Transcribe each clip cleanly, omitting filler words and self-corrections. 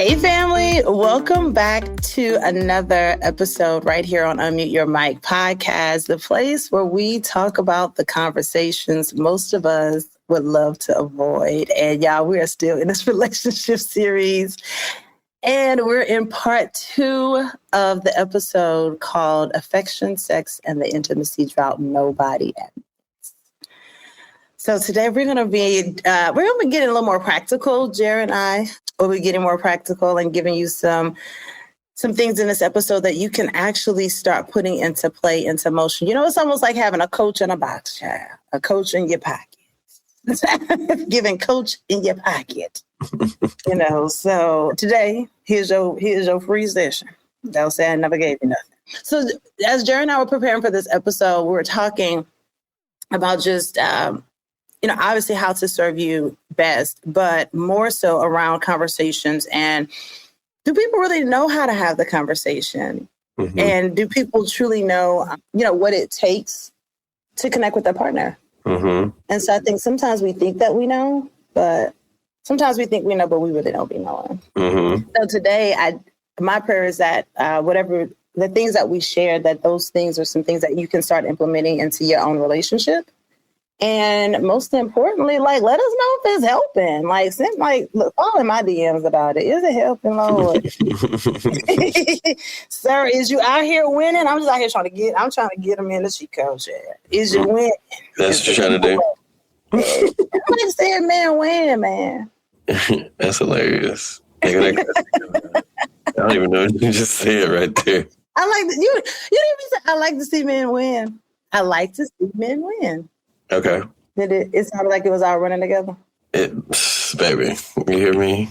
Hey family, welcome back to another episode right here on Unmute Your Mic podcast, the place where we talk about the conversations most of us would love to avoid. And y'all, we are still in this relationship series. And we're in part 2 of the episode called Affection, Sex, and the Intimacy Drought Nobody Admits. So today we're going to be getting a little more practical. Jared and I will be getting more practical and giving you some things in this episode that you can actually start putting into play, into motion. You know, it's almost like having a coach in a box, child. A coach in your pocket. Giving coach in your pocket. You know, so today, here's your free session. Don't say I never gave you nothing. So as Jared and I were preparing for this episode, we were talking about just, obviously how to serve you best, but more so around conversations. And do people really know how to have the conversation? Mm-hmm. And do people truly know, what it takes to connect with their partner? Mm-hmm. And so I think sometimes we think that we know, but sometimes we think we know, but we really don't be knowing. Mm-hmm. So today, my prayer is that whatever the things that we share, that those things are some things that you can start implementing into your own relationship. And most importantly, let us know if it's helping. Look, all in my DMs about it. Is it helping, Lord? Sir, is you out here winning? I'm just out here trying to get them in the cheat code chat. Is you winning? That's what you're trying to do. I like saying man win, man. That's hilarious. I don't even know if you just say it right there. I like you didn't even say I like to see men win. I like to see men win. Okay. It sounded like it was all running together. Baby, you hear me?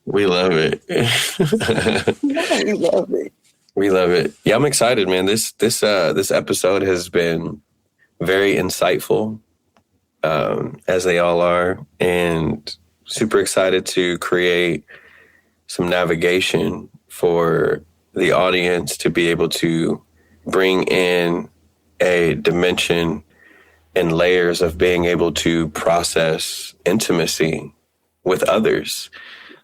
We love it. We love it. We love it. Yeah, I'm excited, man. This episode has been very insightful, as they all are, and super excited to create some navigation for the audience to be able to bring in a dimension and layers of being able to process intimacy with others.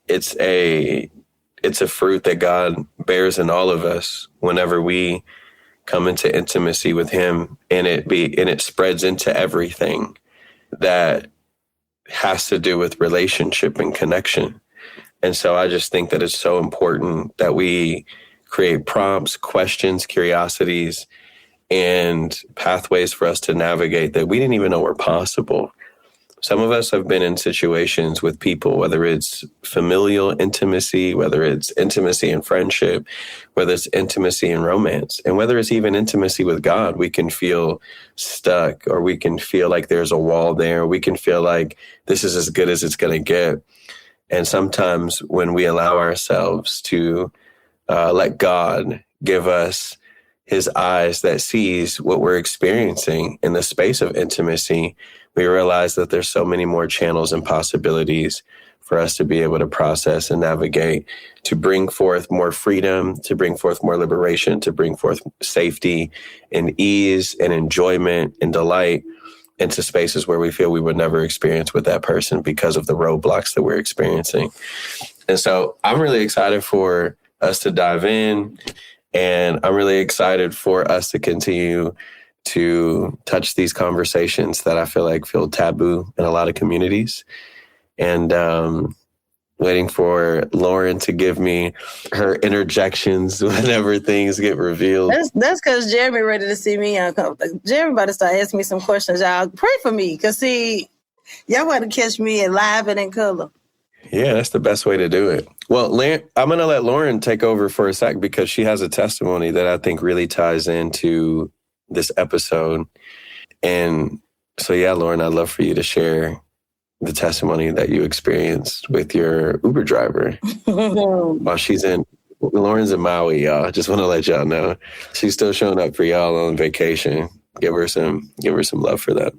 It's a fruit that God bears in all of us whenever we come into intimacy with Him, and it spreads into everything that has to do with relationship and connection. And so I just think that it's so important that we create prompts, questions, curiosities, and pathways for us to navigate that we didn't even know were possible. Some of us have been in situations with people, whether it's familial intimacy, whether it's intimacy in friendship, whether it's intimacy in romance, and whether it's even intimacy with God, we can feel stuck, or we can feel like there's a wall there. We can feel like this is as good as it's going to get. And sometimes when we allow ourselves to let God give us His eyes that sees what we're experiencing in the space of intimacy, we realize that there's so many more channels and possibilities for us to be able to process and navigate, to bring forth more freedom, to bring forth more liberation, to bring forth safety and ease and enjoyment and delight into spaces where we feel we would never experience with that person because of the roadblocks that we're experiencing. And so I'm really excited for us to dive in. And I'm really excited for us to continue to touch these conversations that I feel like feel taboo in a lot of communities. And waiting for Lauren to give me her interjections whenever things get revealed. That's because Jeremy ready to see me. Jeremy about to start asking me some questions. Y'all pray for me, because see, y'all want to catch me live and in color. Yeah, that's the best way to do it. Well, I'm going to let Lauren take over for a sec, because she has a testimony that I think really ties into this episode. And so, yeah, Lauren, I'd love for you to share the testimony that you experienced with your Uber driver while Lauren's in Maui, y'all. I just want to let y'all know she's still showing up for y'all on vacation. Give her some love for that.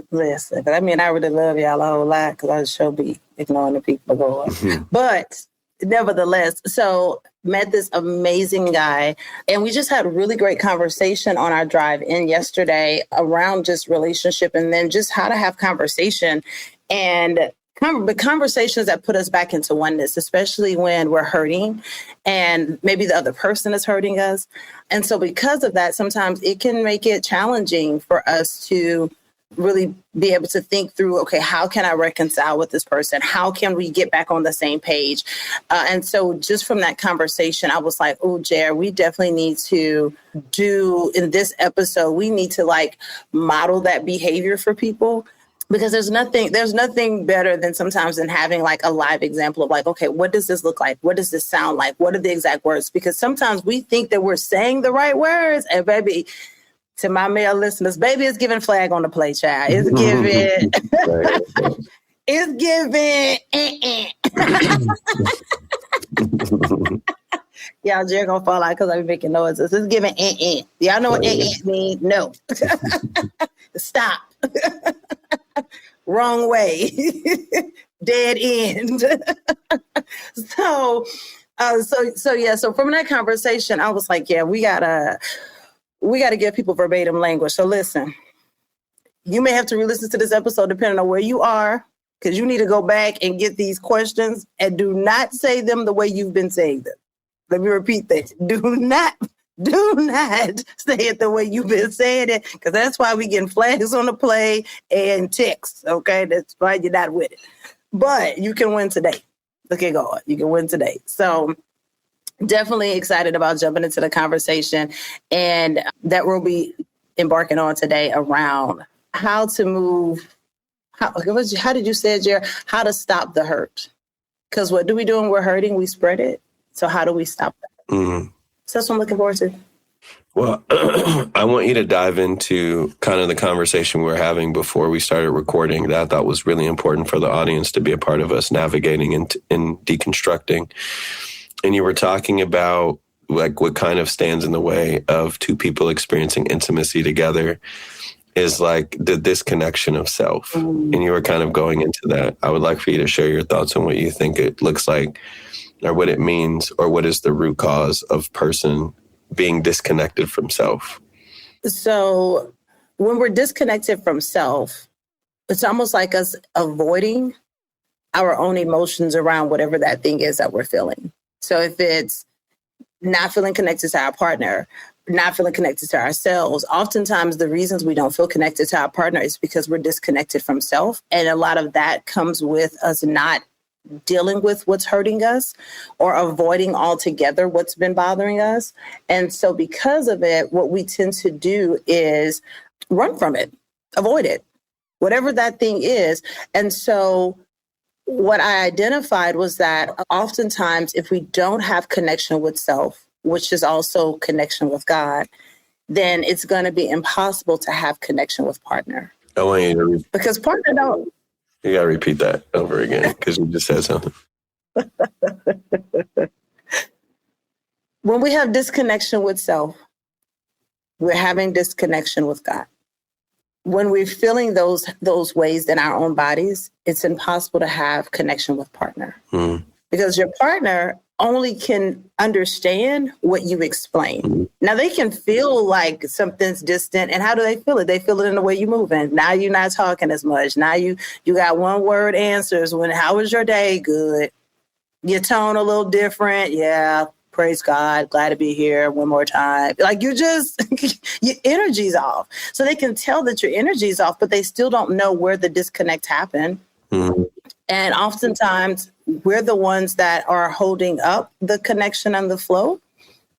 Listen, but I mean, I really love y'all a whole lot, because I sure be ignoring the people going. But nevertheless, so met this amazing guy, and we just had a really great conversation on our drive in yesterday around just relationship, and then just how to have conversation. And but conversations that put us back into oneness, especially when we're hurting and maybe the other person is hurting us. And so because of that, sometimes it can make it challenging for us to really be able to think through, okay, how can I reconcile with this person? How can we get back on the same page? And so just from that conversation, I was like, oh, Jer, we definitely need to do in this episode, we need to like model that behavior for people. Because there's nothing better than sometimes than having like a live example of like, okay, what does this look like? What does this sound like? What are the exact words? Because sometimes we think that we're saying the right words. And baby, to my male listeners, baby, it's giving flag on the play, child. It's giving, it's giving. Y'all, Jerry gonna fall out because I'm making noises. It's giving. Y'all know what means? No. Stop. Wrong way. Dead end. So from that conversation, I was like, yeah, we gotta give people verbatim language. So listen, you may have to re-listen to this episode depending on where you are, because you need to go back and get these questions and do not say them the way you've been saying them. Let me repeat that. Do not say it the way you've been saying it, because that's why we getting flags on the play and texts. Okay, that's why you're not with it. But you can win today. Look at God. You can win today. So definitely excited about jumping into the conversation and that we'll be embarking on today around how to move. How did you say it, Jared? How to stop the hurt? Because what do we do when we're hurting? We spread it. So how do we stop that? Mm-hmm. So that's what I'm looking forward to. Well, I want you to dive into kind of the conversation we were having before we started recording that I thought was really important for the audience to be a part of us navigating and deconstructing. And you were talking about like what kind of stands in the way of two people experiencing intimacy together is like the disconnection of self. And you were kind of going into that. I would like for you to share your thoughts on what you think it looks like or what it means or what is the root cause of person being disconnected from self. So when we're disconnected from self, it's almost like us avoiding our own emotions around whatever that thing is that we're feeling. So if it's not feeling connected to our partner, not feeling connected to ourselves, oftentimes the reasons we don't feel connected to our partner is because we're disconnected from self. And a lot of that comes with us not dealing with what's hurting us or avoiding altogether what's been bothering us. And so because of it, what we tend to do is run from it, avoid it, whatever that thing is. And so what I identified was that oftentimes if we don't have connection with self, which is also connection with God, then it's going to be impossible to have connection with partner. I want you to because partner don't. You got to repeat that over again because you just said something. When we have disconnection with self, we're having disconnection with God. When we're feeling those ways in our own bodies, it's impossible to have connection with partner because your partner only can understand what you explain. Now they can feel like something's distant. And how do they feel it? They feel it in the way you're moving. Now you're not talking as much. Now you got one word answers. How was your day? Good. Your tone a little different. Yeah. Praise God. Glad to be here one more time. Like you just, your energy's off. So they can tell that your energy's off, but they still don't know where the disconnect happened. And oftentimes we're the ones that are holding up the connection and the flow.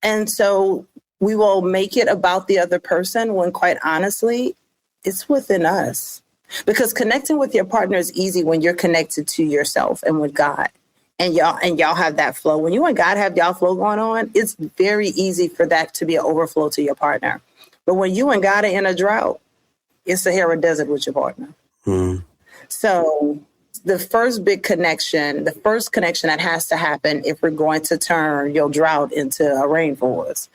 And so we will make it about the other person when quite honestly, it's within us. Because connecting with your partner is easy when you're connected to yourself and with God. And y'all have that flow. When you and God have y'all flow going on, it's very easy for that to be an overflow to your partner. But when you and God are in a drought, it's Sahara Desert with your partner. So the first big connection, the first connection that has to happen if we're going to turn your drought into a rainforest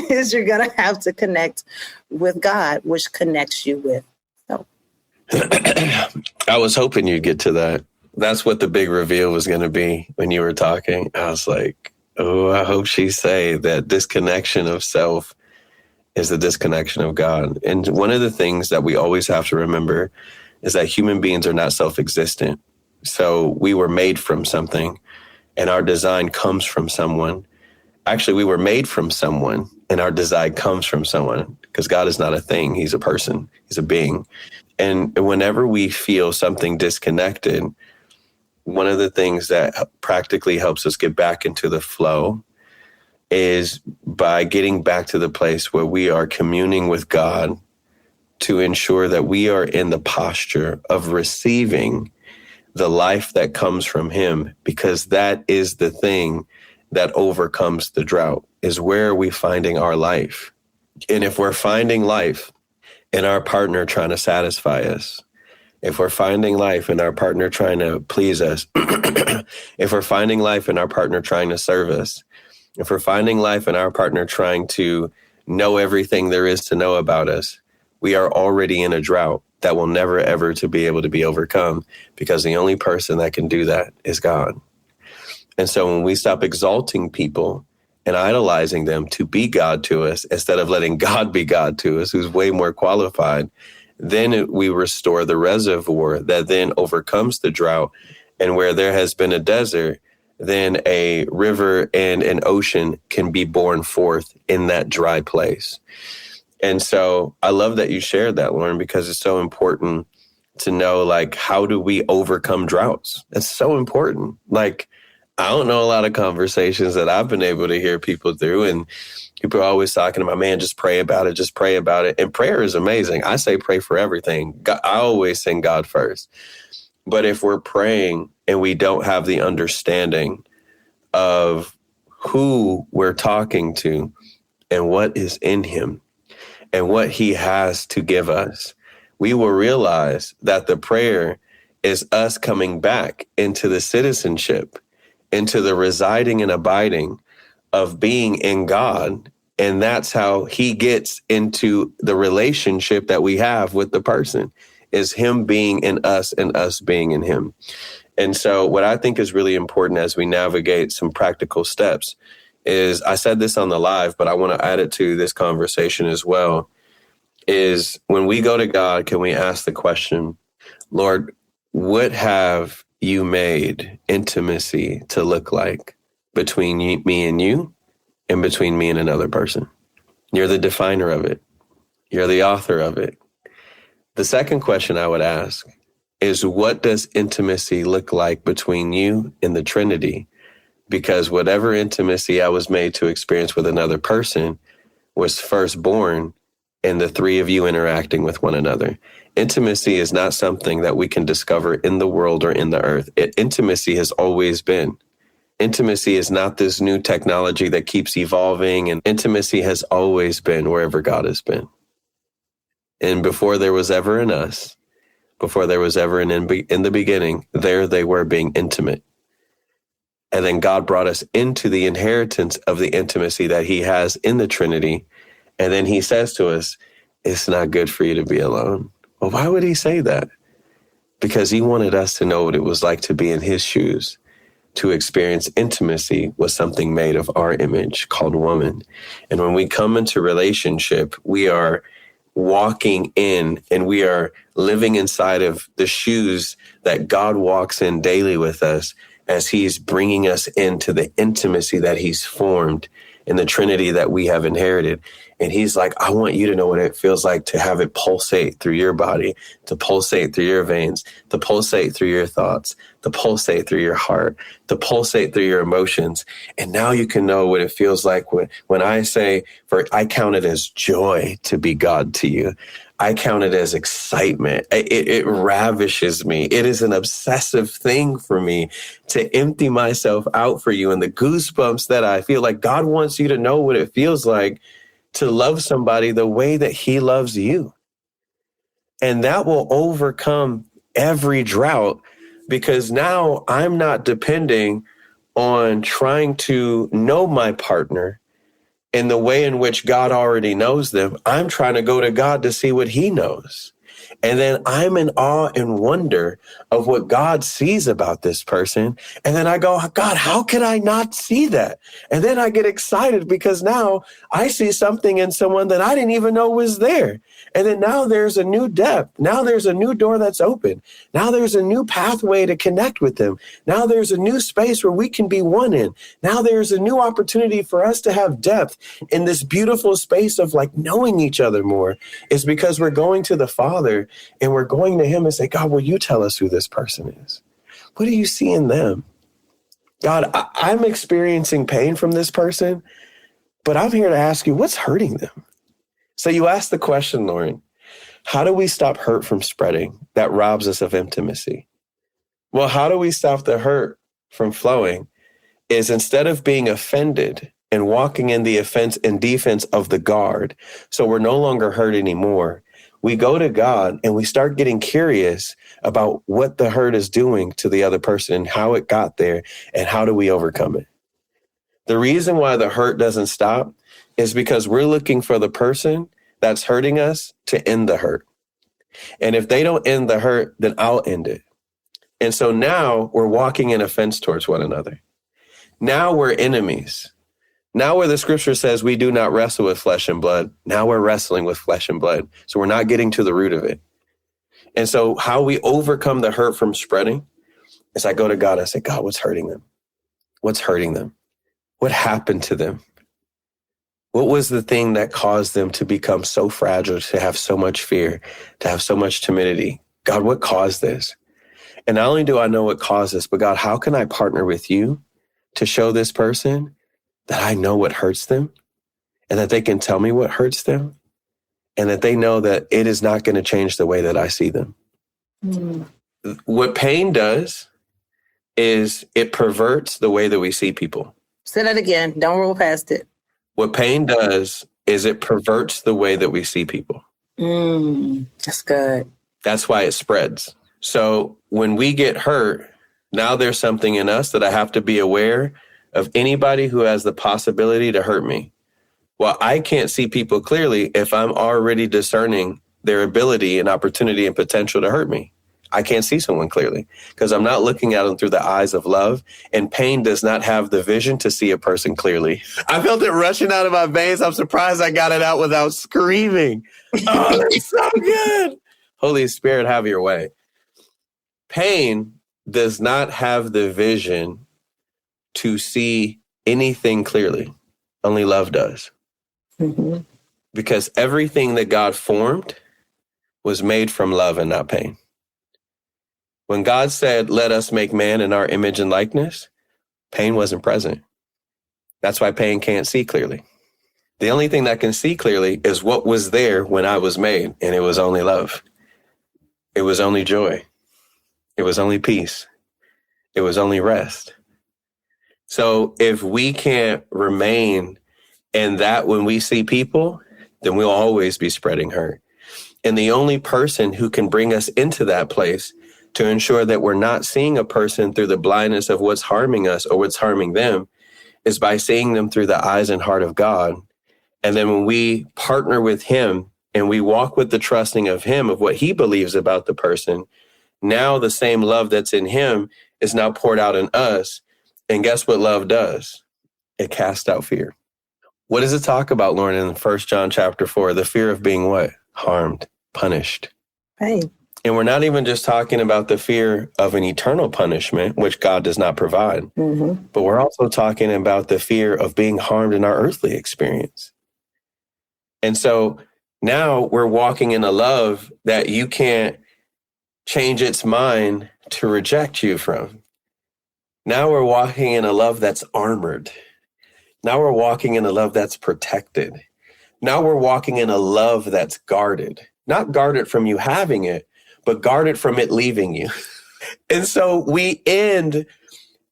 is you're going to have to connect with God, which connects you with self. I was hoping you'd get to that. That's what the big reveal was going to be when you were talking. I was like, oh, I hope she say that disconnection of self is the disconnection of God. And one of the things that we always have to remember is that human beings are not self-existent. So we were made from something, and our design comes from someone. Actually, we were made from someone, and our design comes from someone, because God is not a thing. He's a person. He's a being. And whenever we feel something disconnected, one of the things that practically helps us get back into the flow is by getting back to the place where we are communing with God to ensure that we are in the posture of receiving the life that comes from him, because that is the thing that overcomes the drought. Is where are we finding our life? And if we're finding life in our partner trying to satisfy us, if we're finding life in our partner trying to please us, if we're finding life in our partner trying to serve us, if we're finding life in our partner trying to know everything there is to know about us, we are already in a drought that will never, ever to be able to be overcome, because the only person that can do that is God. And so when we stop exalting people and idolizing them to be God to us, instead of letting God be God to us, who's way more qualified, then we restore the reservoir that then overcomes the drought. And where there has been a desert, then a river and an ocean can be born forth in that dry place. And so I love that you shared that, Lauren, because it's so important to know, like, how do we overcome droughts? It's so important. Like, I don't know a lot of conversations that I've been able to hear people through, and people are always talking about, man, just pray about it, just pray about it. And prayer is amazing. I say pray for everything. God, I always sing God first. But if we're praying and we don't have the understanding of who we're talking to and what is in him and what he has to give us, we will realize that the prayer is us coming back into the citizenship, into the residing and abiding of being in God. And that's how he gets into the relationship that we have with the person, is him being in us and us being in him. And so what I think is really important as we navigate some practical steps is, I said this on the live, but I want to add it to this conversation as well, is when we go to God, can we ask the question, Lord, what have you made intimacy to look like between me and you, and between me and another person? You're the definer of it. You're the author of it. The second question I would ask is, what does intimacy look like between you and the Trinity? Because whatever intimacy I was made to experience with another person was first born in the three of you interacting with one another. Intimacy is not something that we can discover in the world or in the earth. Intimacy has always been. Intimacy is not this new technology that keeps evolving, and intimacy has always been wherever God has been. And before there was ever an us, before there was ever an in the beginning, there they were being intimate. And then God brought us into the inheritance of the intimacy that he has in the Trinity. And then he says to us, it's not good for you to be alone. Well, why would he say that? Because he wanted us to know what it was like to be in his shoes, to experience intimacy with something made of our image called woman. And when we come into relationship, we are walking in and we are living inside of the shoes that God walks in daily with us, as he's bringing us into the intimacy that he's formed in the Trinity that we have inherited. And he's like, I want you to know what it feels like to have it pulsate through your body, to pulsate through your veins, to pulsate through your thoughts, to pulsate through your heart, to pulsate through your emotions. And now you can know what it feels like when I say, for I count it as joy to be God to you. I count it as excitement. It ravishes me. It is an obsessive thing for me to empty myself out for you. And the goosebumps that I feel, like God wants you to know what it feels like to love somebody the way that he loves you. And that will overcome every drought, because now I'm not depending on trying to know my partner in the way in which God already knows them. I'm trying to go to God to see what he knows. And then I'm in awe and wonder of what God sees about this person. And then I go, God, how could I not see that? And then I get excited because now I see something in someone that I didn't even know was there. And then now there's a new depth. Now there's a new door that's open. Now there's a new pathway to connect with them. Now there's a new space where we can be one in. Now there's a new opportunity for us to have depth in this beautiful space of like knowing each other more. Is because we're going to the Father and we're going to him and say, God, will you tell us who this person is? What do you see in them? God, I'm experiencing pain from this person, but I'm here to ask you, what's hurting them? So you ask the question, Lauren, how do we stop hurt from spreading that robs us of intimacy? Well, how do we stop the hurt from flowing is instead of being offended and walking in the offense and defense of the guard, so we're no longer hurt anymore, we go to God and we start getting curious about what the hurt is doing to the other person and how it got there and how do we overcome it. The reason why the hurt doesn't stop is because we're looking for the person that's hurting us to end the hurt. And if they don't end the hurt, then I'll end it. And so now we're walking in offense towards one another. Now we're enemies. Now where the scripture says we do not wrestle with flesh and blood, now we're wrestling with flesh and blood. So we're not getting to the root of it. And so how we overcome the hurt from spreading is I go to God, I say, God, what's hurting them? What's hurting them? What happened to them? What was the thing that caused them to become so fragile, to have so much fear, to have so much timidity? God, what caused this? And not only do I know what caused this, but God, how can I partner with you to show this person that I know what hurts them and that they can tell me what hurts them and that they know that it is not going to change the way that I see them. Mm. What pain does is it perverts the way that we see people. Say that again. Don't roll past it. What pain does is it perverts the way that we see people. That's good. That's why it spreads. So when we get hurt, now there's something in us that I have to be aware of anybody who has the possibility to hurt me. Well, I can't see people clearly if I'm already discerning their ability and opportunity and potential to hurt me. I can't see someone clearly because I'm not looking at them through the eyes of love, and pain does not have the vision to see a person clearly. I felt it rushing out of my veins. I'm surprised I got it out without screaming. Oh, that's so good. Holy Spirit, have your way. Pain does not have the vision to see anything clearly. Only love does. Mm-hmm. Because everything that God formed was made from love and not pain. When God said, let us make man in our image and likeness, pain wasn't present. That's why pain can't see clearly. The only thing that can see clearly is what was there when I was made, and it was only love. It was only joy. It was only peace. It was only rest. So if we can't remain in that when we see people, then we'll always be spreading hurt. And the only person who can bring us into that place to ensure that we're not seeing a person through the blindness of what's harming us or what's harming them is by seeing them through the eyes and heart of God. And then when we partner with him and we walk with the trusting of him, of what he believes about the person, now the same love that's in him is now poured out in us. And guess what love does? It casts out fear. What does it talk about, Lauren, in 1 John chapter 4? The fear of being what? Harmed, punished. Right. And we're not even just talking about the fear of an eternal punishment, which God does not provide, but we're also talking about the fear of being harmed in our earthly experience. And so now we're walking in a love that you can't change its mind to reject you from. Now we're walking in a love that's armored. Now we're walking in a love that's protected. Now we're walking in a love that's guarded, not guarded from you having it, but guarded from it leaving you. And so we end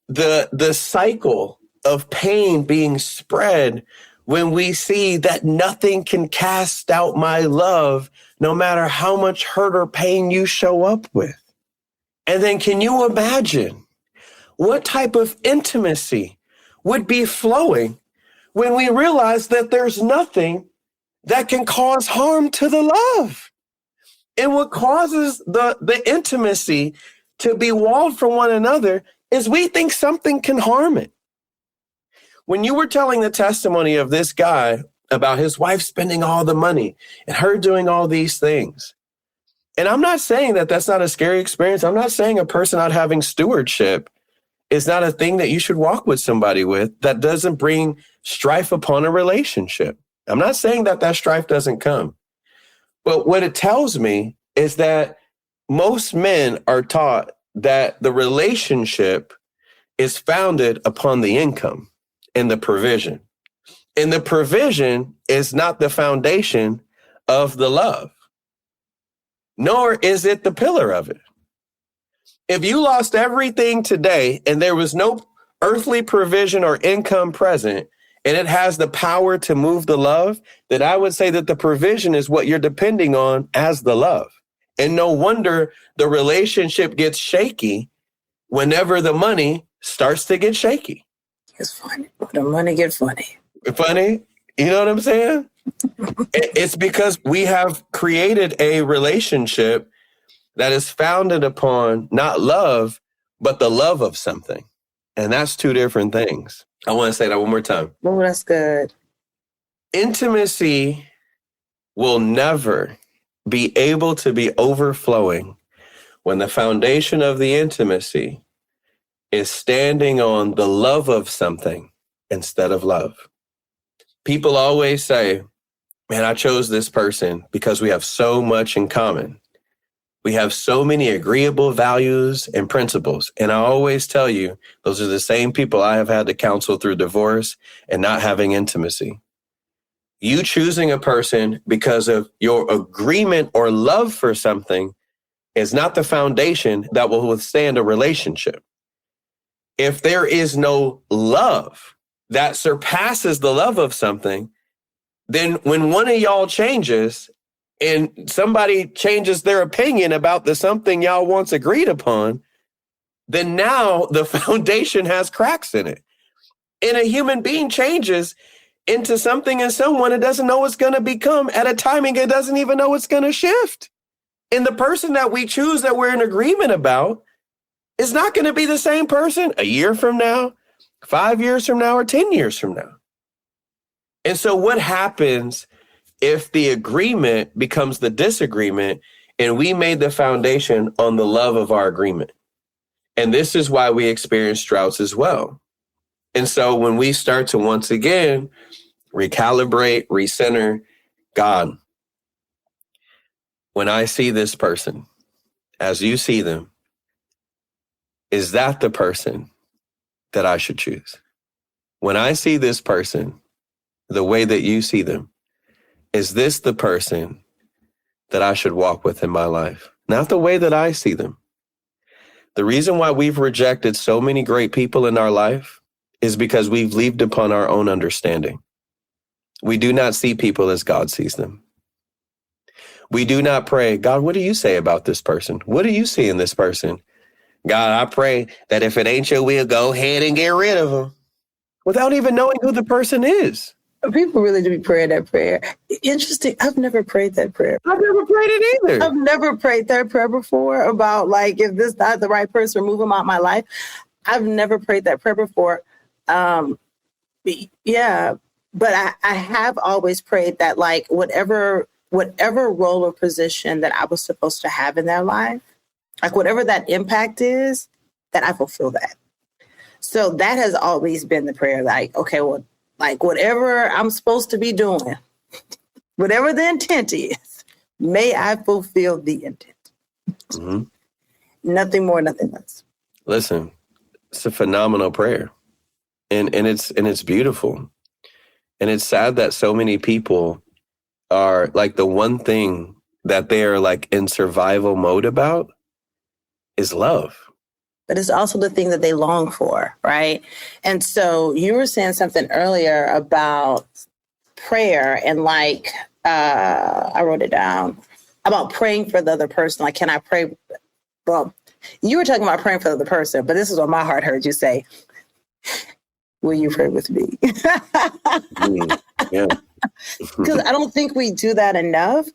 the cycle of pain being spread when we see that nothing can cast out my love, no matter how much hurt or pain you show up with. And then can you imagine what type of intimacy would be flowing when we realize that there's nothing that can cause harm to the love? And what causes the intimacy to be walled from one another is we think something can harm it. When you were telling the testimony of this guy about his wife spending all the money and her doing all these things, and I'm not saying that that's not a scary experience. I'm not saying a person not having stewardship is not a thing that you should walk with somebody with that doesn't bring strife upon a relationship. I'm not saying that that strife doesn't come. But what it tells me is that most men are taught that the relationship is founded upon the income and the provision. And the provision is not the foundation of the love, nor is it the pillar of it. If you lost everything today and there was no earthly provision or income present, and it has the power to move the love, then I would say that the provision is what you're depending on as the love. And no wonder the relationship gets shaky whenever the money starts to get shaky. It's funny. The money gets funny. Funny? You know what I'm saying? It's because we have created a relationship that is founded upon not love, but the love of something. And that's two different things. I want to say that one more time. Oh, that's good. Intimacy will never be able to be overflowing when the foundation of the intimacy is standing on the love of something instead of love. People always say, man, I chose this person because we have so much in common. We have so many agreeable values and principles. And I always tell you, those are the same people I have had to counsel through divorce and not having intimacy. You choosing a person because of your agreement or love for something is not the foundation that will withstand a relationship. If there is no love that surpasses the love of something, then when one of y'all changes and somebody changes their opinion about the something y'all once agreed upon, then now the foundation has cracks in it. And a human being changes into something and someone it doesn't know it's going to become at a timing it doesn't even know it's going to shift. And the person that we choose that we're in agreement about is not going to be the same person a year from now, 5 years from now, or 10 years from now. And so what happens if the agreement becomes the disagreement and we made the foundation on the love of our agreement? And this is why we experience droughts as well. And so when we start to once again recalibrate, recenter, God, when I see this person as you see them, is that the person that I should choose? When I see this person the way that you see them, is this the person that I should walk with in my life? Not the way that I see them. The reason why we've rejected so many great people in our life is because we've leaped upon our own understanding. We do not see people as God sees them. We do not pray, God, what do you say about this person? What do you see in this person? God, I pray that if it ain't your will, go ahead and get rid of them, without even knowing who the person is. People really do be praying that prayer. Interesting. I've never prayed that prayer. I've never prayed it either. I've never prayed that prayer before about like, if this not the right person, remove them out of my life. I've never prayed that prayer before. Yeah, but I have always prayed that like whatever role or position that I was supposed to have in their life, like whatever that impact is, that I fulfill that. So that has always been the prayer. Like, okay, well, like whatever I'm supposed to be doing, whatever the intent is, may I fulfill the intent. Mm-hmm. Nothing more, nothing less. Listen, it's a phenomenal prayer. And it's beautiful. And it's sad that so many people are like, the one thing that they're like in survival mode about is love. But it's also the thing that they long for, right? And so you were saying something earlier about prayer and like, I wrote it down, about praying for the other person. Like, can I pray? Well, you were talking about praying for the other person, but this is what my heart heard you say. Will you pray with me? Yeah. Because I don't think we do that enough.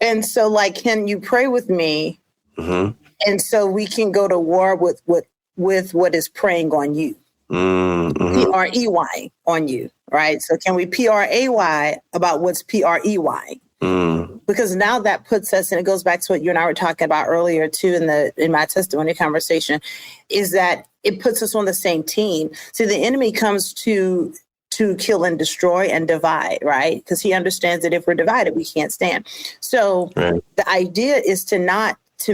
And so, like, can you pray with me? Mm-hmm. And so we can go to war with what is preying on you. Mm-hmm. P-R-E-Y on you, right? So can we P-R-A-Y about what's P-R-E-Y? Because now that puts us, and it goes back to what you and I were talking about earlier too in my testimony conversation, is that it puts us on the same team. So the enemy comes to kill and destroy and divide, right? Because he understands that if we're divided, we can't stand. So the idea is to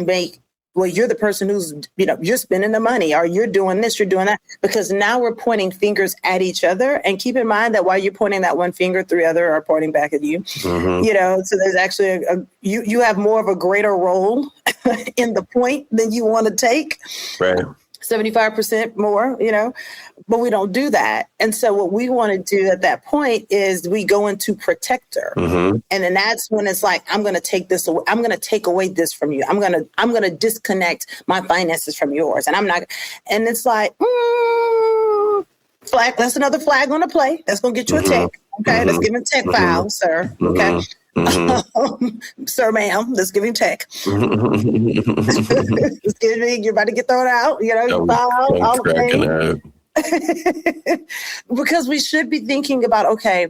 make, well, you're the person who's, you're spending the money, or you're doing this, you're doing that, because now we're pointing fingers at each other. And keep in mind that while you're pointing that one finger, 3 other are pointing back at you. Mm-hmm. So there's actually you have more of a greater role in the point than you want to take. Right. 75% more, but we don't do that. And so what we want to do at that point is we go into protector. Mm-hmm. And then that's when it's like, I'm going to take this away. I'm going to take away this from you. I'm going to disconnect my finances from yours. And and it's like, flag. That's another flag on the play. That's going to get you a tech. Okay. Mm-hmm. That's giving tech file, sir. Okay. Mm-hmm. Sir, ma'am, let's give him tech. You're about to get thrown out. All the because we should be thinking about, okay,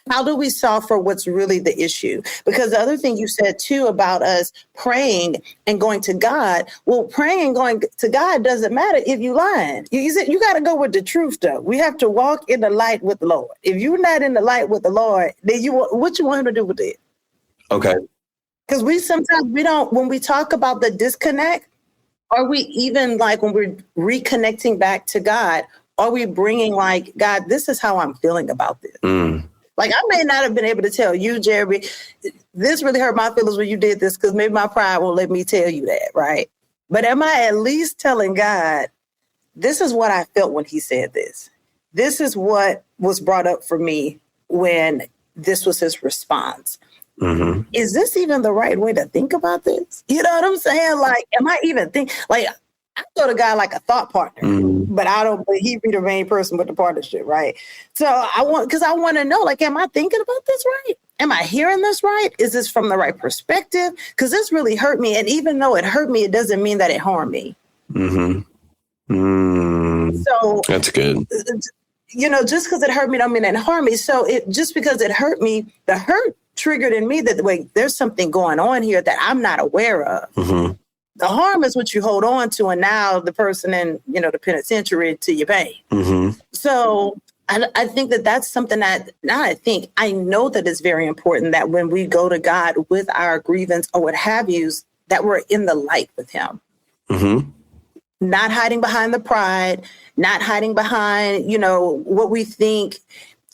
how do we solve for what's really the issue? Because the other thing you said too about us praying and going to God, well, praying and going to God doesn't matter if you lying. You got to go with the truth, though. We have to walk in the light with the Lord. If you're not in the light with the Lord, then what you want him to do with it? Okay. Because we don't, when we talk about the disconnect, are we even like when we're reconnecting back to God, are we bringing like, God, this is how I'm feeling about this? Like, I may not have been able to tell you, Jeremy, this really hurt my feelings when you did this, because maybe my pride won't let me tell you that, right? But am I at least telling God, this is what I felt when he said this? This is what was brought up for me when this was his response. Mm-hmm. Is this even the right way to think about this? You know what I'm saying? Like, am I even like, I go to God like a thought partner, but he be the main person with the partnership, right? So I want to know, like, am I thinking about this right? Am I hearing this right? Is this from the right perspective? Because this really hurt me. And even though it hurt me, it doesn't mean that it harmed me. Mm-hmm. So that's good. Just because it hurt me don't mean it harmed me. So just because it hurt me, the hurt triggered in me that, wait, there's something going on here that I'm not aware of. Mm-hmm. The harm is what you hold on to, and now the person in, the penitentiary to your pain. Mm-hmm. So I think that that's something that I know that it's very important that when we go to God with our grievance or what have yous, that we're in the light with him. Mm-hmm. Not hiding behind the pride, not hiding behind, what we think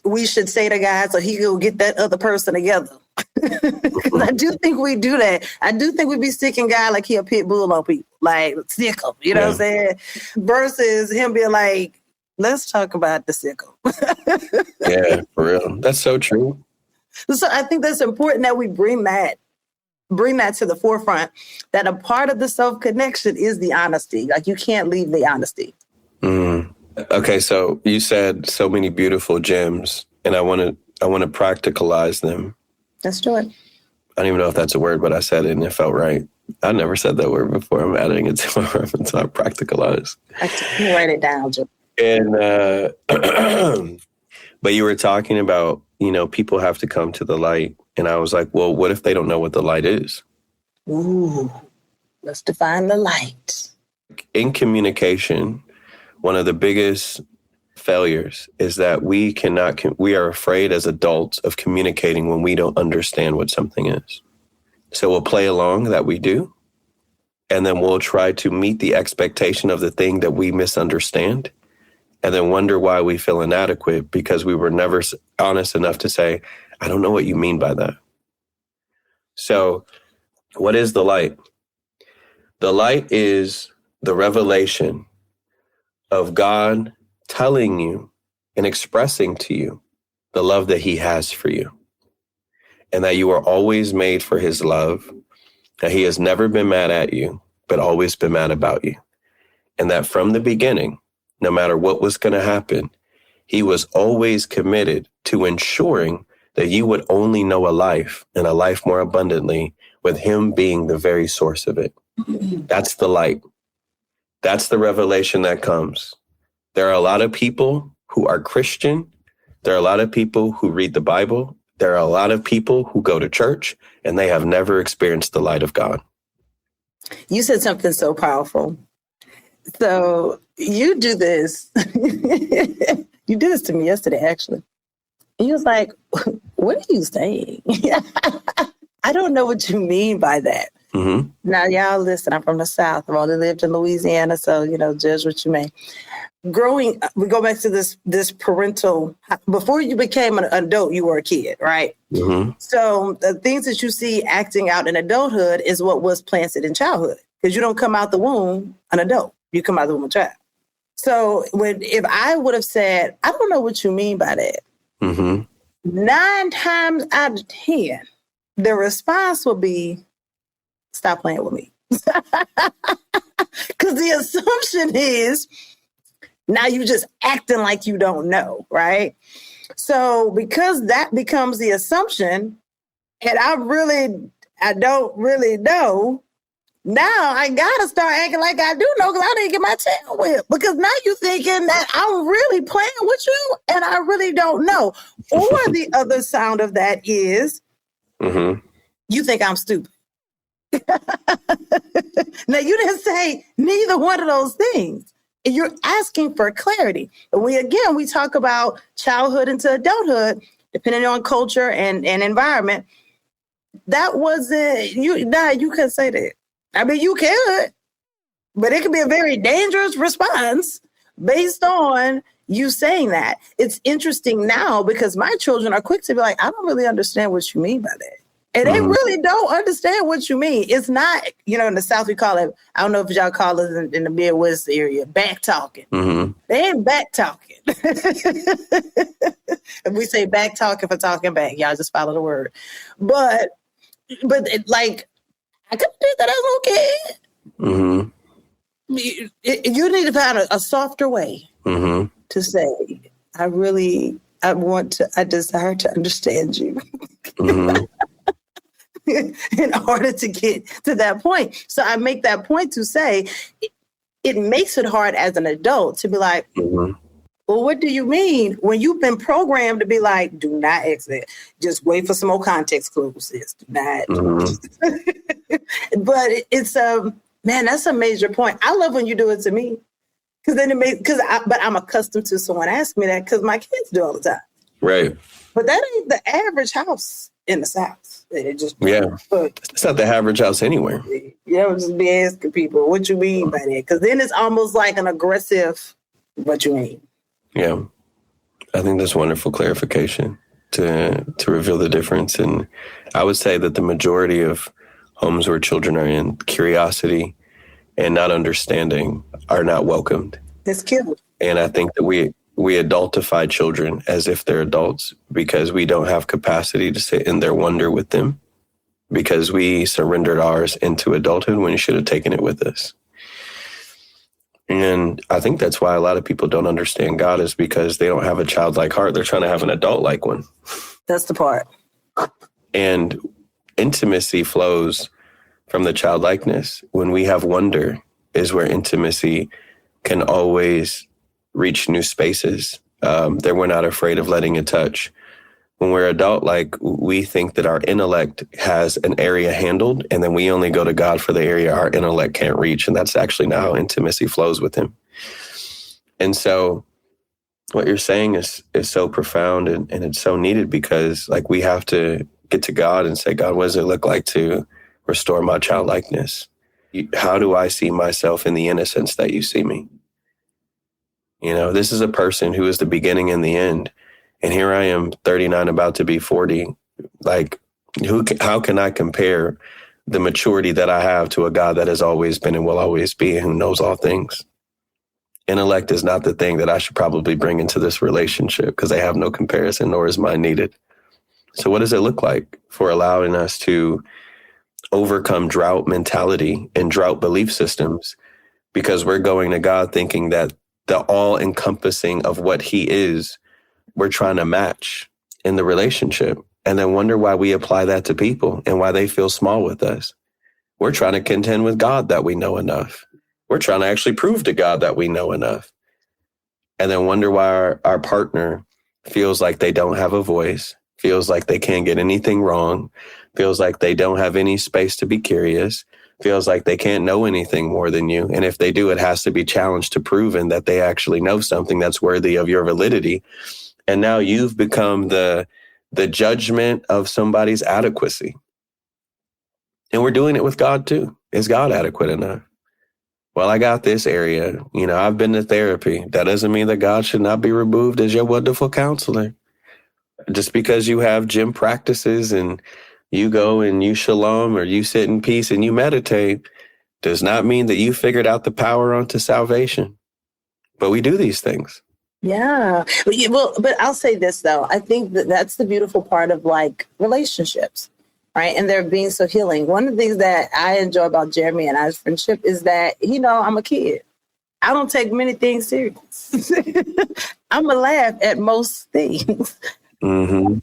we should say to God so he will get that other person together. Because I do think we do that. I do think we be sticking God like he a pit bull on people, like sickle, what I'm saying? Versus him being like, let's talk about the sickle. Yeah, for real. That's so true. So I think that's important that we bring that to the forefront, that a part of the self-connection is the honesty. Like, you can't leave the honesty. Mm. Okay, so you said so many beautiful gems, and I want to practicalize them. Let's do it. I don't even know if that's a word, but I said it and it felt right. I never said that word before. I'm adding it to my reference. I practicalize. I can write it down, Jim. And but you were talking about, people have to come to the light, and I was like, well, what if they don't know what the light is? Ooh, let's define the light. In communication, one of the biggest failures is that we are afraid as adults of communicating when we don't understand what something is. So we'll play along that we do, and then we'll try to meet the expectation of the thing that we misunderstand, and then wonder why we feel inadequate because we were never honest enough to say, I don't know what you mean by that. So what is the light? The light is the revelation of God telling you and expressing to you the love that he has for you, and that you are always made for his love, that he has never been mad at you, but always been mad about you. And that from the beginning, no matter what was going to happen, he was always committed to ensuring that you would only know a life, and a life more abundantly, with him being the very source of it. That's the light. That's the revelation that comes. There are a lot of people who are Christian. There are a lot of people who read the Bible. There are a lot of people who go to church, and they have never experienced the light of God. You said something so powerful. So you do this. You did this to me yesterday, actually. And you was like, what are you saying? I don't know what you mean by that. Mm-hmm. Now, y'all listen, I'm from the South. I've only lived in Louisiana, so, judge what you may. Growing, we go back to this parental, before you became an adult, you were a kid, right? Mm-hmm. So the things that you see acting out in adulthood is what was planted in childhood, because you don't come out the womb an adult. You come out the womb a child. So if I would have said, I don't know what you mean by that, 9 times out of 10, the response will be, stop playing with me. Because the assumption is, now you're just acting like you don't know, right? So because that becomes the assumption, and I don't really know, now I gotta start acting like I do know, because I didn't get my tail whipped. Because now you're thinking that I'm really playing with you and I really don't know. Or the other sound of that is, you think I'm stupid. Now, you didn't say neither one of those things. You're asking for clarity. And we talk about childhood into adulthood, depending on culture and environment. That wasn't you. Nah, you couldn't say that. I mean, you could, but it could be a very dangerous response based on you saying that. It's interesting now because my children are quick to be like, I don't really understand what you mean by that. And they really don't understand what you mean. It's not, in the South, we call it, I don't know if y'all call it in the Midwest area, back talking. They ain't back talking. If we say back talking for talking back, y'all just follow the word. But like, I could do that. That's okay. You need to find a softer way to say, I desire to understand you. In order to get to that point. So I make that point to say it makes it hard as an adult to be like, well, what do you mean when you've been programmed to be like, do not exit. Just wait for some more context clues. Do not. But it's man, that's a major point. I love when you do it to me because then but I'm accustomed to someone asking me that because my kids do all the time. Right. But that ain't the average house in the South. It just it's not the average house anywhere. Just be asking people what you mean by that, because then it's almost like an aggressive what you mean. Yeah, I think that's wonderful clarification to reveal the difference. And I would say that the majority of homes where children are in, curiosity and not understanding are not welcomed. It's killed. And I think that we adultify children as if they're adults because we don't have capacity to sit in their wonder with them, because we surrendered ours into adulthood when we should have taken it with us. And I think that's why a lot of people don't understand God, is because they don't have a childlike heart. They're trying to have an adult-like one. That's the part. And intimacy flows from the childlikeness. When we have wonder is where intimacy can always reach new spaces that we're not afraid of letting it touch. When we're adult-like, we think that our intellect has an area handled, and then we only go to God for the area our intellect can't reach. And that's actually not how intimacy flows with him. And so what you're saying is so profound and it's so needed, because like we have to get to God and say, God, what does it look like to restore my childlikeness? How do I see myself in the innocence that you see me? This is a person who is the beginning and the end. And here I am, 39, about to be 40. Like, how can I compare the maturity that I have to a God that has always been and will always be and who knows all things? Intellect is not the thing that I should probably bring into this relationship, because I have no comparison, nor is mine needed. So what does it look like for allowing us to overcome drought mentality and drought belief systems? Because we're going to God thinking that the all-encompassing of what he is, we're trying to match in the relationship. and then wonder why we apply that to people and why they feel small with us. We're trying to contend with God that we know enough. We're trying to actually prove to God that we know enough. And then wonder why our partner feels like they don't have a voice, feels like they can't get anything wrong, feels like they don't have any space to be curious, feels like they can't know anything more than you. And if they do, it has to be challenged to proven that they actually know something that's worthy of your validity. And now you've become the judgment of somebody's adequacy. And we're doing it with God too. Is God adequate enough? Well, I got this area. I've been to therapy. That doesn't mean that God should not be removed as your wonderful counselor. Just because you have gym practices and you go and you shalom or you sit in peace and you meditate does not mean that you figured out the power unto salvation. But we do these things. Yeah. Well, but I'll say this, though. I think that's the beautiful part of like relationships. Right. And they're being so healing. One of the things that I enjoy about Jeremy and I's friendship is that, I'm a kid. I don't take many things serious. I'm going to laugh at most things. Mm-hmm.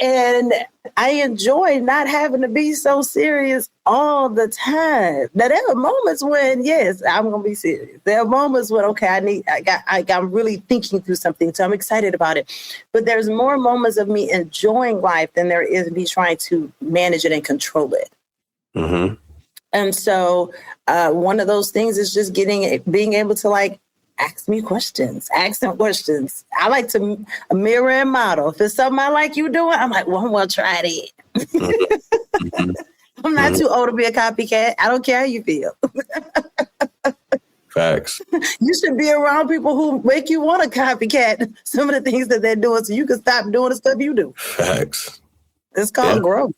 And I enjoy not having to be so serious all the time. Now, there are moments when, yes, I'm going to be serious. There are moments when, okay, I'm really thinking through something, so I'm excited about it. But there's more moments of me enjoying life than there is me trying to manage it and control it. Mm-hmm. And so one of those things is just being able to like, ask them questions. I like to mirror and model. If it's something I like you doing, I'm like, well, I'm going to try it. Mm-hmm. I'm not too old to be a copycat. I don't care how you feel. Facts. You should be around people who make you want to copycat some of the things that they're doing so you can stop doing the stuff you do. Facts. It's called growth.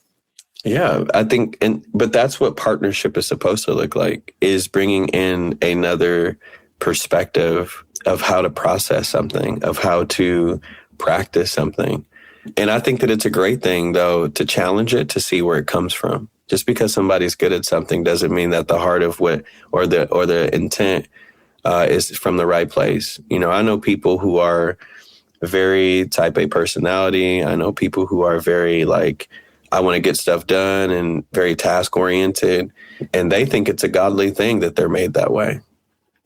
Yeah, I think, but that's what partnership is supposed to look like, is bringing in another perspective of how to process something, of how to practice something. And I think that it's a great thing, though, to challenge it, to see where it comes from. Just because somebody's good at something doesn't mean that the heart of what or the intent is from the right place. I know people who are very type A personality. I know people who are very like, I want to get stuff done and very task oriented. And they think it's a godly thing that they're made that way.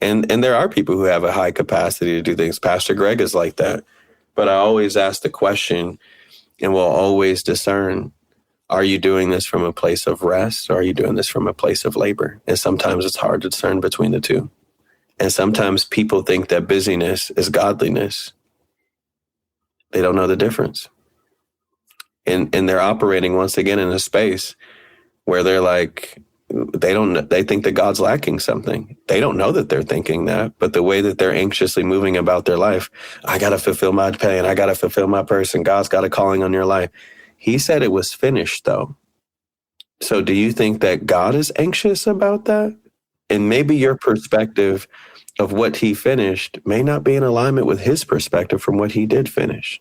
And there are people who have a high capacity to do things. Pastor Greg is like that. But I always ask the question and will always discern, are you doing this from a place of rest or are you doing this from a place of labor? And sometimes it's hard to discern between the two. And sometimes people think that busyness is godliness. They don't know the difference. And they're operating once again in a space where they're like, they think that God's lacking something. They don't know that they're thinking that, but the way that they're anxiously moving about their life, I got to fulfill my plan. I got to fulfill my person. God's got a calling on your life. He said it was finished, though. So do you think that God is anxious about that? And maybe your perspective of what he finished may not be in alignment with his perspective from what he did finish.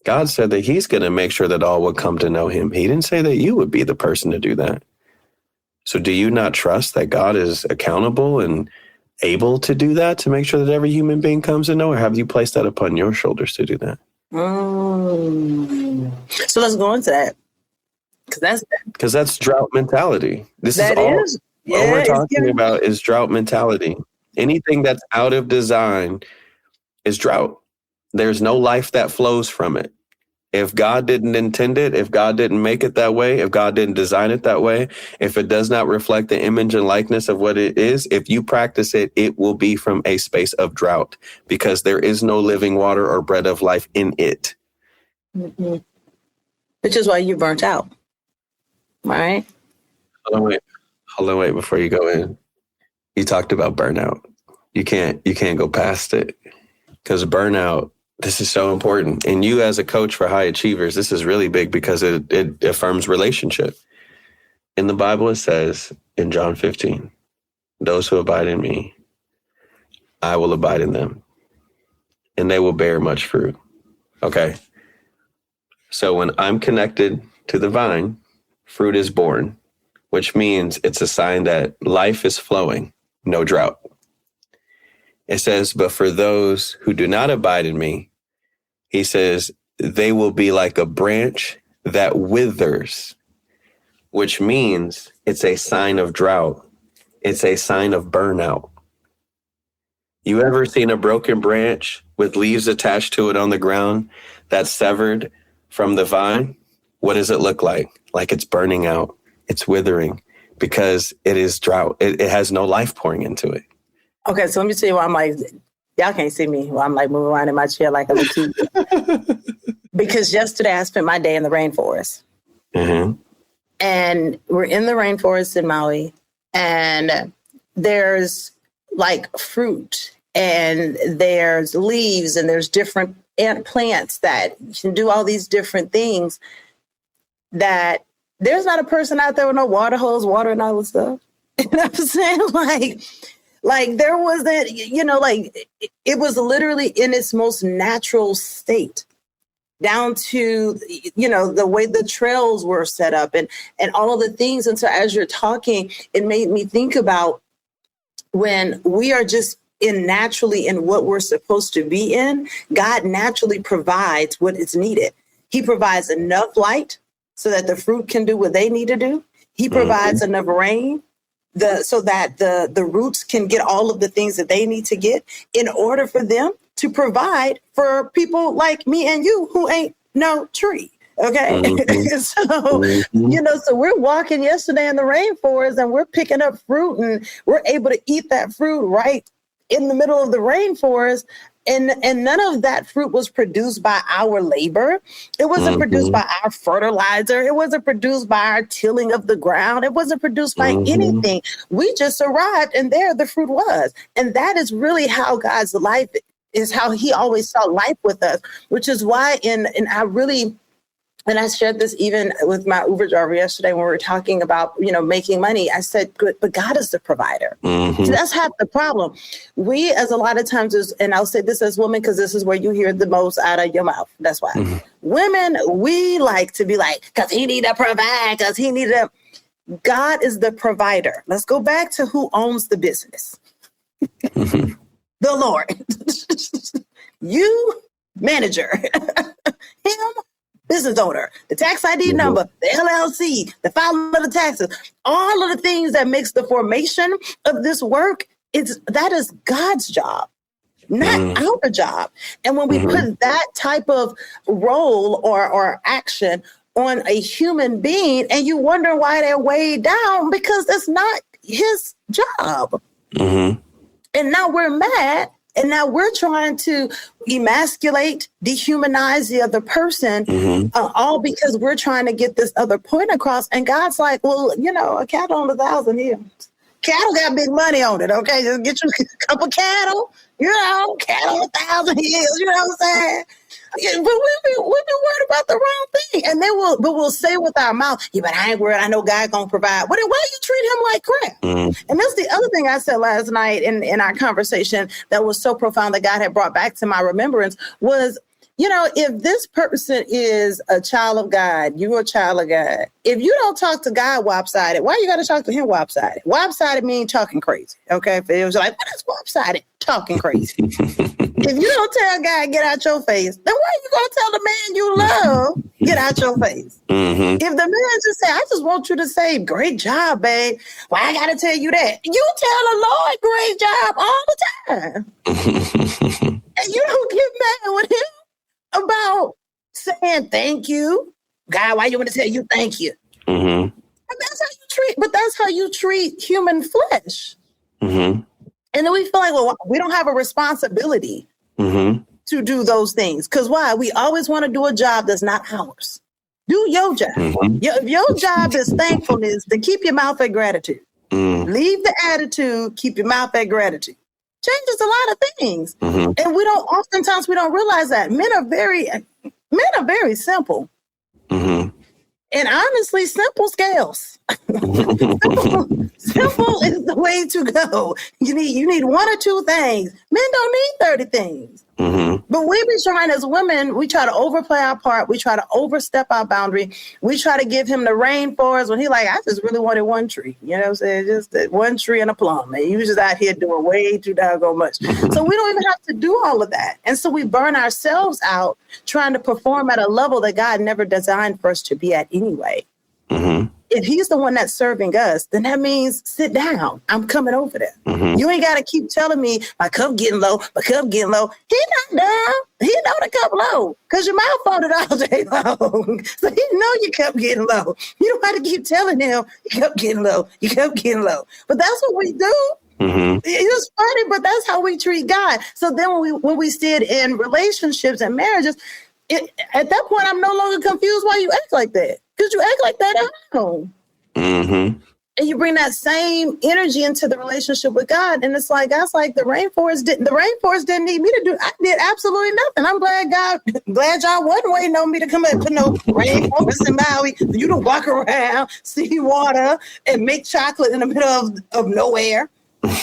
God said that he's going to make sure that all would come to know him. He didn't say that you would be the person to do that. So do you not trust that God is accountable and able to do that, to make sure that every human being comes to know, or have you placed that upon your shoulders to do that? So let's go into that. Because that's drought mentality. All we're talking about is drought mentality. Anything that's out of design is drought. There's no life that flows from it. If God didn't intend it, if God didn't make it that way, if God didn't design it that way, if it does not reflect the image and likeness of what it is, if you practice it, it will be from a space of drought, because there is no living water or bread of life in it. Mm-hmm. Which is why you burnt out, right? Hold on, wait, before you go in. You talked about burnout. You can't go past it, because burnout, this is so important. And you as a coach for high achievers, this is really big because it affirms relationship. In the Bible, it says in John 15, those who abide in me, I will abide in them, and they will bear much fruit. Okay. So when I'm connected to the vine, fruit is born, which means it's a sign that life is flowing, no drought. It says, but for those who do not abide in me, he says, they will be like a branch that withers, which means it's a sign of drought. It's a sign of burnout. You ever seen a broken branch with leaves attached to it on the ground that's severed from the vine? What does it look like? Like it's burning out. It's withering because it is drought. It has no life pouring into it. Okay, so let me tell you why I'm like, y'all can't see me while I'm like moving around in my chair like a little kid. Because yesterday I spent my day in the rainforest. Mm-hmm. And we're in the rainforest in Maui, and there's like fruit and there's leaves and there's different ant plants that can do all these different things that there's not a person out there with no water hose watering all this stuff. You know what I'm saying? Like there wasn't, it was literally in its most natural state, down to, the way the trails were set up and all of the things. And so as you're talking, it made me think about when we are just naturally in what we're supposed to be in, God naturally provides what is needed. He provides enough light so that the fruit can do what they need to do. He provides enough rain so that the roots can get all of the things that they need to get in order for them to provide for people like me and you who ain't no tree. Okay. So we're walking yesterday in the rainforest and we're picking up fruit and we're able to eat that fruit right in the middle of the rainforest. And none of that fruit was produced by our labor. It wasn't produced by our fertilizer. It wasn't produced by our tilling of the ground. It wasn't produced by anything. We just arrived and there the fruit was. And that is really how God's life is, how he always saw life with us, which is why and I shared this even with my Uber driver yesterday when we were talking about, making money. I said, but God is the provider. So that's half the problem. We, as a lot of times, and I'll say this as women, because this is where you hear the most out of your mouth. That's why. Women, we like to be like, because he need to provide, because he need to. God is the provider. Let's go back to who owns the business. The Lord. You, manager. Him, business owner, the tax ID number, the LLC, the filing of the taxes, all of the things that makes the formation of this work, that is God's job, not our job. And when we put that type of role or action on a human being, and you wonder why they're weighed down, because that's not his job. And now we're mad. And now we're trying to emasculate, dehumanize the other person, all because we're trying to get this other point across. And God's like, well, a cattle on 1,000 hills. Cattle got big money on it, okay? Just get you a couple cattle, cattle on 1,000 hills, you know what I'm saying? Yeah, but we be worried about the wrong thing. And but we'll say with our mouth, yeah, but I ain't worried. I know God gonna provide. But why you treat him like crap? And that's the other thing I said last night in our conversation that was so profound that God had brought back to my remembrance was, if this person is a child of God, you're a child of God. If you don't talk to God lopsided, why you got to talk to him lopsided? Lopsided means talking crazy. Okay. If it was like, what is lopsided? Talking crazy. If you don't tell God, get out your face, then why are you going to tell the man you love, get out your face? If the man just say, I just want you to say, great job, babe. Why I got to tell you that? You tell the Lord, great job all the time. And you don't get mad with him about saying thank you. God, why you want to tell you thank you? And that's how you treat human flesh. And then we feel like, well, we don't have a responsibility to do those things. Because why? We always want to do a job that's not ours. Do your job. If your job is thankfulness, then keep your mouth at gratitude. Leave the attitude, keep your mouth at gratitude. Changes a lot of things. And oftentimes we don't realize that men are very simple. And honestly, simple scales. Simple is the way to go. You need one or two things. Men don't need 30 things. Mm-hmm. But we be trying as women, we try to overplay our part. We try to overstep our boundary. We try to give him the rainforest when he like, I just really wanted one tree. You know what I'm saying? Just that one tree and a plum. And he was just out here doing way too doggone much. So we don't even have to do all of that. And so we burn ourselves out trying to perform at a level that God never designed for us to be at anyway. Mm-hmm. If he's the one that's serving us, then that means sit down. I'm coming over there. Mm-hmm. You ain't got to keep telling me my cup getting low, my cup getting low. He not down. He know the cup low because your mouth on it all day long. So he know your cup getting low. You don't have to keep telling him your cup getting low, your cup getting low. But that's what we do. Mm-hmm. It's funny, but that's how we treat God. So then when we see it in relationships and marriages, at that point, I'm no longer confused why you act like that. Because you act like that at home. Mm-hmm. And you bring that same energy into the relationship with God. And it's like, God's like, the rainforest didn't need me to do. I did absolutely nothing. I'm glad y'all wasn't waiting on me to come and put no rainforest in Maui for you to walk around, see water, and make chocolate in the middle of nowhere. You'd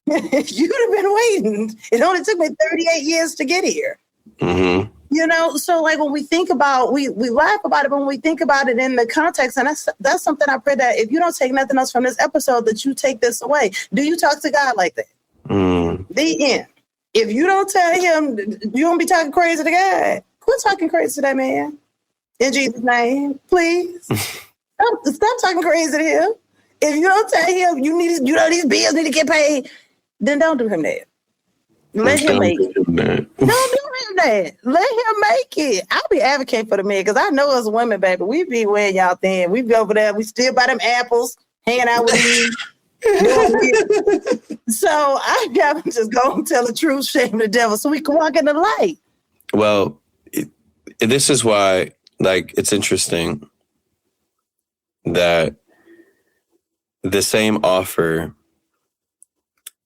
have been waiting. It only took me 38 years to get here. Mm-hmm. You know, so like when we think about, we laugh about it, but when we think about it in the context, and that's something I pray that if you don't take nothing else from this episode, that you take this away. Do you talk to God like that? The end. If you don't tell him, you don't be talking crazy to God. Quit talking crazy to that man. In Jesus' name, please. Stop talking crazy to him. If you don't tell him these bills need to get paid, then don't do him that. Let him make it. Don't do him that. Let him make it. I'll be advocating for the men because I know us women, baby, we be wearing y'all thin. We be over there. We still buy them apples, hanging out with these. So I gotta just go and tell the truth, shame the devil, so we can walk in the light. Well, this is why, like, it's interesting that the same offer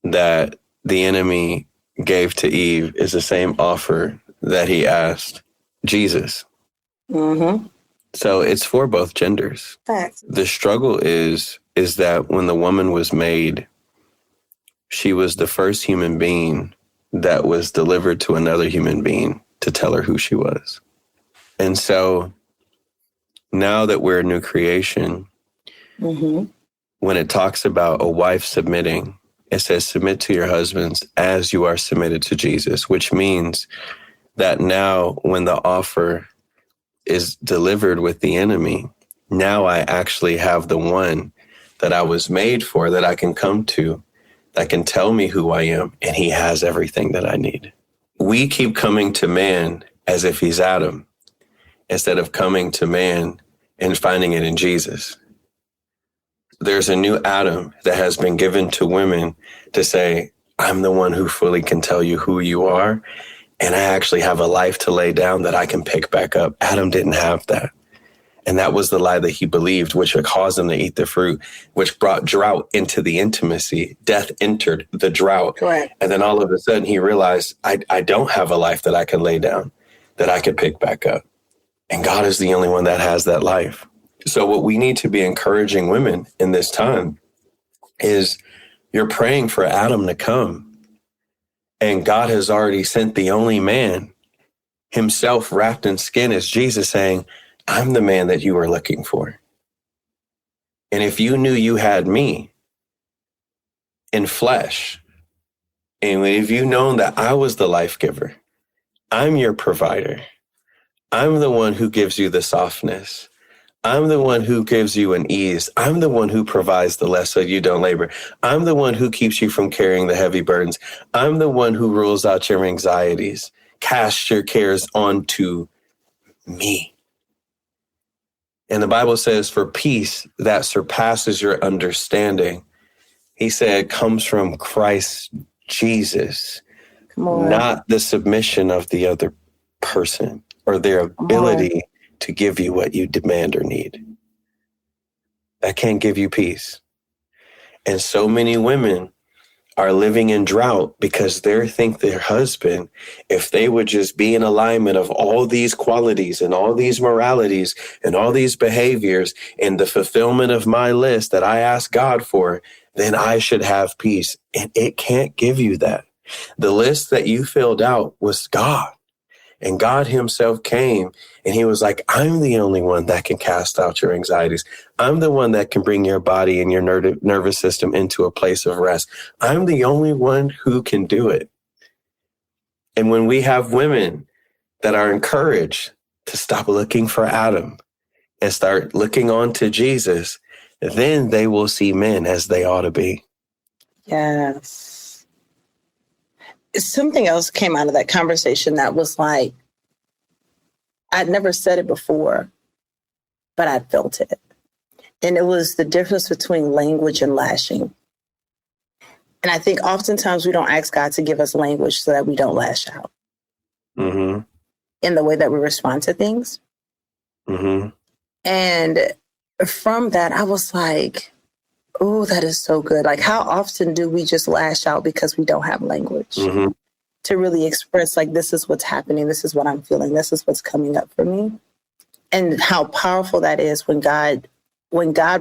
that the enemy gave to Eve is the same offer that he asked Jesus. Mm-hmm. So it's for both genders. Facts. The struggle is that when the woman was made, she was the first human being that was delivered to another human being to tell her who she was. And so now that we're a new creation, mm-hmm. when it talks about a wife submitting, it says, submit to your husbands as you are submitted to Jesus, which means that now when the offer is delivered with the enemy, now I actually have the one that I was made for, that I can come to, that can tell me who I am, and he has everything that I need. We keep coming to man as if he's Adam, instead of coming to man and finding it in Jesus. There's a new Adam that has been given to women to say, I'm the one who fully can tell you who you are. And I actually have a life to lay down that I can pick back up. Adam didn't have that. And that was the lie that he believed, which caused him to eat the fruit, which brought drought into the intimacy. Death entered the drought. Correct. And then all of a sudden he realized, I don't have a life that I can lay down, that I can pick back up. And God is the only one that has that life. So what we need to be encouraging women in this time is you're praying for Adam to come. And God has already sent the only man himself wrapped in skin as Jesus, saying, I'm the man that you are looking for. And if you knew you had me in flesh, and if you known that I was the life giver, I'm your provider. I'm the one who gives you the softness. I'm the one who gives you an ease. I'm the one who provides the less so you don't labor. I'm the one who keeps you from carrying the heavy burdens. I'm the one who rules out your anxieties. Cast your cares onto me. And the Bible says, for peace that surpasses your understanding, he said, comes from Christ Jesus, not the submission of the other person or their ability to give you what you demand or need. That can't give you peace. And so many women are living in drought because they think their husband, if they would just be in alignment of all these qualities and all these moralities and all these behaviors and the fulfillment of my list that I ask God for, then I should have peace. And it can't give you that. The list that you filled out was God. And God himself came and he was like, I'm the only one that can cast out your anxieties. I'm the one that can bring your body and your nervous system into a place of rest. I'm the only one who can do it. And when we have women that are encouraged to stop looking for Adam and start looking on to Jesus, then they will see men as they ought to be. Yes. Something else came out of that conversation that was like, I'd never said it before, but I felt it. And it was the difference between language and lashing. And I think oftentimes we don't ask God to give us language so that we don't lash out in the way that we respond to things. And from that, I was like, oh, that is so good. Like, how often do we just lash out because we don't have language to really express, like, this is what's happening. This is what I'm feeling. This is what's coming up for me. And how powerful that is when God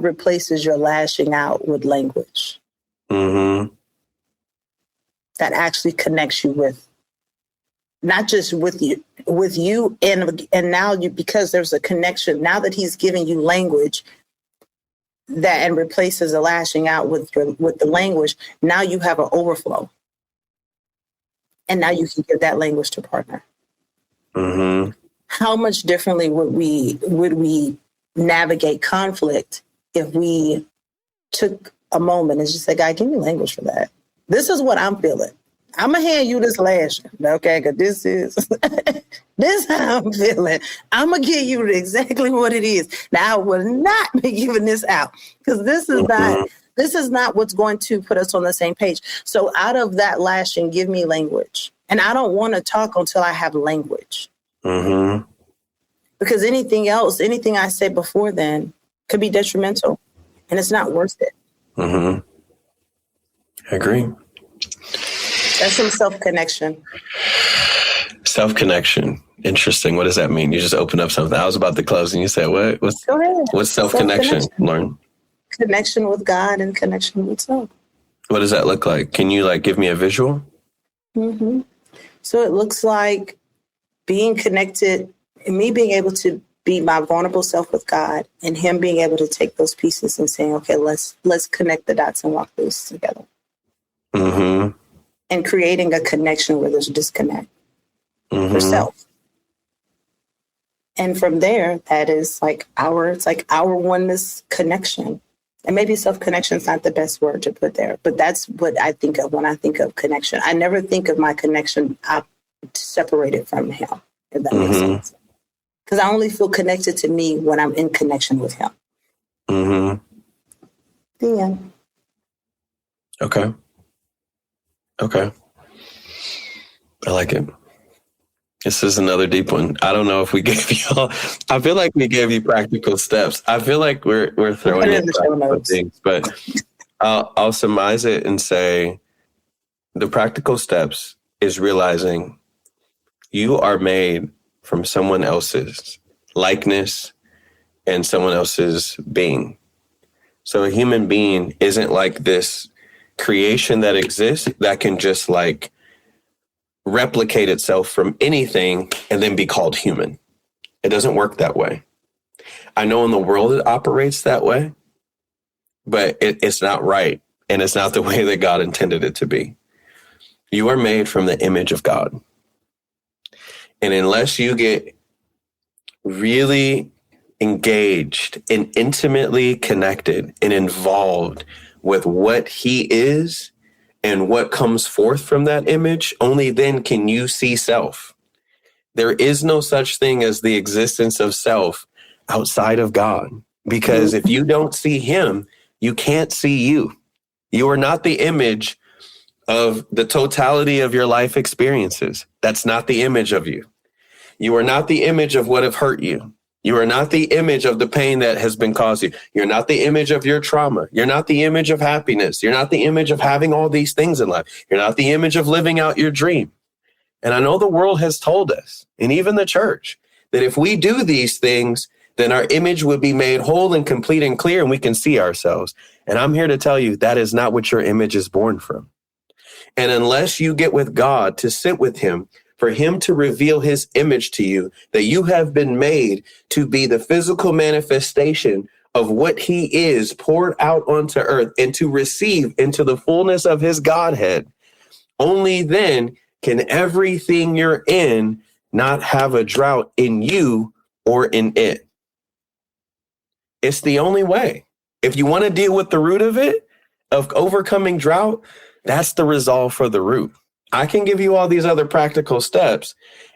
replaces your lashing out with language. That actually connects you with, not just with you and now you, because there's a connection now that he's giving you language that and replaces the lashing out with the language. Now you have an overflow. And now you can give that language to partner. How much differently would we navigate conflict if we took a moment and just say, God, give me language for that. This is what I'm feeling. I'm going to hand you this lashing, okay? Because this is how I'm feeling. I'm going to give you exactly what it is. Now, I will not be giving this out because this is not what's going to put us on the same page. So out of that lashing, give me language. And I don't want to talk until I have language. Because anything I say before then could be detrimental and it's not worth it. I agree. That's some self-connection. Self-connection. Interesting. What does that mean? You just open up something. I was about to close and you said, what? Go ahead. What's self-connection, Lauren? Connection with God and connection with self. What does that look like? Can you give me a visual? So it looks like being connected and me being able to be my vulnerable self with God and him being able to take those pieces and saying, okay, let's connect the dots and walk this together. And creating a connection where there's a disconnect for self. And from there, that is our oneness connection. And maybe self-connection is not the best word to put there, but that's what I think of when I think of connection. I never think of my connection separated from him, if that makes sense. Because I only feel connected to me when I'm in connection with him. The end. Okay. I like it. This is another deep one. I don't know if we gave you all. I feel like we gave you practical steps. I feel like we're throwing in practical things, but I'll surmise it and say the practical steps is realizing you are made from someone else's likeness and someone else's being. So a human being isn't like this creation that exists that can just replicate itself from anything and then be called human. It doesn't work that way. I know in the world it operates that way, but it's not right. And it's not the way that God intended it to be. You are made from the image of God. And unless you get really engaged and intimately connected and involved with what he is and what comes forth from that image, only then can you see self. There is no such thing as the existence of self outside of God, because if you don't see him, you can't see you. You are not the image of the totality of your life experiences. That's not the image of you. You are not the image of what have hurt you. You are not the image of the pain that has been caused you. You're not the image of your trauma. You're not the image of happiness. You're not the image of having all these things in life. You're not the image of living out your dream. And I know the world has told us, and even the church, that if we do these things, then our image would be made whole and complete and clear, and we can see ourselves. And I'm here to tell you that is not what your image is born from. And unless you get with God to sit with him, for him to reveal his image to you, that you have been made to be the physical manifestation of what he is poured out onto earth and to receive into the fullness of his Godhead, only then can everything you're in not have a drought in you or in it. It's the only way. If you want to deal with the root of it, of overcoming drought, that's the resolve for the root. I can give you all these other practical steps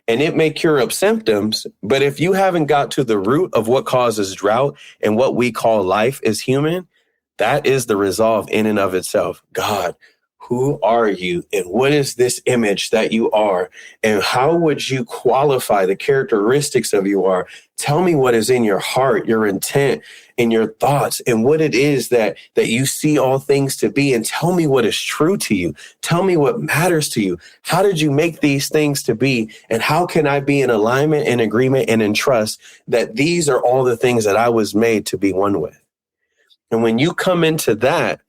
and it may cure up symptoms. But if you haven't got to the root of what causes drought and what we call life as human, that is the resolve in and of itself. God, who are you? And what is this image that you are? And how would you qualify the characteristics of you are? Tell me what is in your heart, your intent, and your thoughts, and what it is that you see all things to be. And tell me what is true to you. Tell me what matters to you. How did you make these things to be? And how can I be in alignment and agreement and in trust that these are all the things that I was made to be one with? And when you come into that,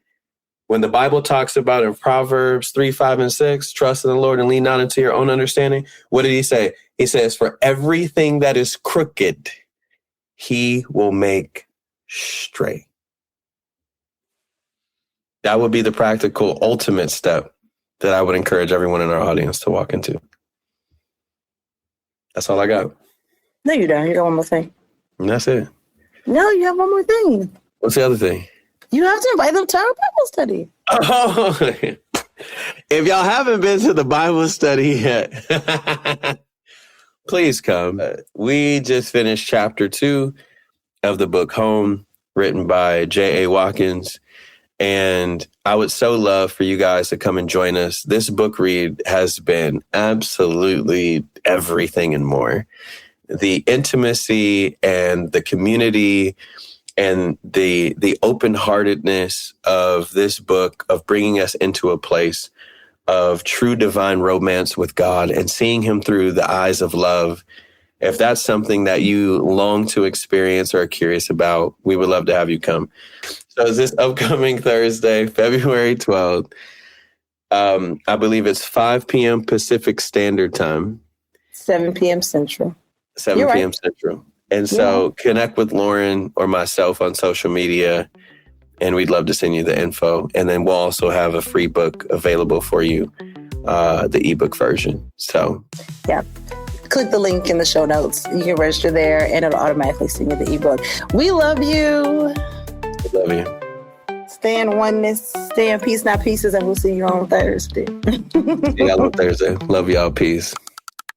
when the Bible talks about in Proverbs 3, 5, and 6, trust in the Lord and lean not into your own understanding, what did he say? He says, for everything that is crooked, he will make straight. That would be the practical ultimate step that I would encourage everyone in our audience to walk into. That's all I got. No, you don't. You got one more thing. And that's it. No, you have one more thing. What's the other thing? You have to invite them to our Bible study. Oh, if y'all haven't been to the Bible study yet, please come. We just finished chapter 2 of the book Home, written by J.A. Watkins. And I would so love for you guys to come and join us. This book read has been absolutely everything and more. The intimacy and the community and the open-heartedness of this book, of bringing us into a place of true divine romance with God and seeing him through the eyes of love. If that's something that you long to experience or are curious about, we would love to have you come. So this upcoming Thursday, February 12th, I believe it's 5 p.m. Pacific Standard Time. 7 p.m. Central. 7 You're p.m. right. Central. And so connect with Lauren or myself on social media, and we'd love to send you the info. And then we'll also have a free book available for you, the ebook version. So, yeah. Click the link in the show notes. You can register there, and it'll automatically send you the ebook. We love you. We love you. Stay in oneness, stay in peace, not pieces, and we'll see you on Thursday. See y'all on Thursday. Love y'all. Peace.